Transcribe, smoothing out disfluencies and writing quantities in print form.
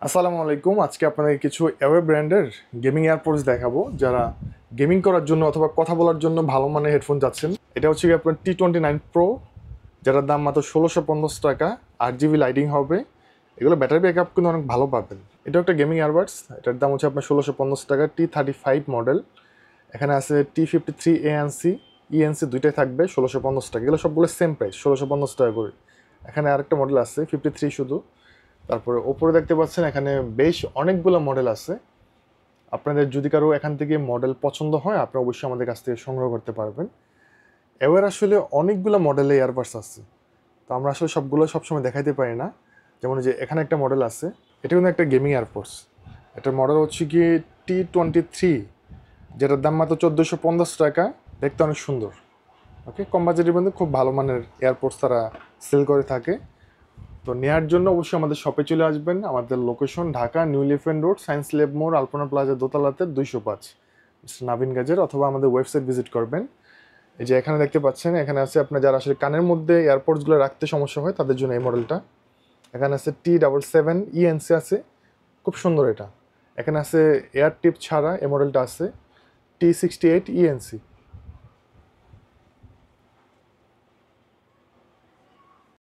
আসসালামু আলাইকুম। আজকে আপনাদের কিছু অ্যাওয়ে ব্র্যান্ডের গেমিং এয়ারপডস দেখাবো যারা গেমিং করার জন্য অথবা কথা বলার জন্য ভালো মানের হেডফোন চাচ্ছেন। এটা হচ্ছে কি আপনার T29 Pro, যেটার দাম মাত্র 1650 টাকা। 8 GB লাইটিং হবে। এগুলো ব্যাটারি ব্যাকআপ কিন্তু অনেক ভালো পাবেন। এটা একটা গেমিং ইয়ারবাডস, এটার দাম হচ্ছে আপনার 1650 টাকা। T35 model. এখানে আছে T53 ANC ENC, দুইটাই থাকবে 1650 টাকা। এগুলো সবগুলো সেম প্রাইস, 1650 টাকা করে। এখানে আরেকটা মডেল আছে 53 শুধু। তারপরে ওপরে দেখতে পাচ্ছেন এখানে বেশ অনেকগুলো মডেল আছে। আপনাদের যদি কারো এখান থেকে মডেল পছন্দ হয় আপনি অবশ্যই আমাদের কাছ থেকে সংগ্রহ করতে পারবেন। এবার আসলে অনেকগুলো মডেলে ইয়ারবাডস আছে, তো আমরা আসলে সবগুলো সবসময় দেখাইতে পারি না। যেমন যে এখানে একটা মডেল আছে, এটা কিন্তু একটা গেমিং এয়ারপডস। এটার মডেল হচ্ছে কি T23, যেটার দাম মাত্র 1450 টাকা। দেখতে অনেক সুন্দর। ওকে, কম বাজেটের মধ্যে খুব ভালো মানের এয়ারপডস তারা সেল করে থাকে। তো নেওয়ার জন্য অবশ্যই আমাদের শপে চলে আসবেন। আমাদের location Dhaka new elephant road, science lab মোড়, আলপনা প্লাজা দোতলাতে 205, মিস্টার নাবিন গাজের। অথবা আমাদের ওয়েবসাইট ভিজিট করবেন। এই যে এখানে দেখতে পাচ্ছেন, এখানে আছে আপনার যারা আসলে কানের মধ্যে এয়ারপডসগুলো রাখতে সমস্যা হয় তাদের জন্য এই মডেলটা। এখানে আছে T77 ENC আছে, খুব সুন্দর এটা। এখানে আছে এয়ার টিপ ছাড়া এই মডেলটা আছে T68 ENC।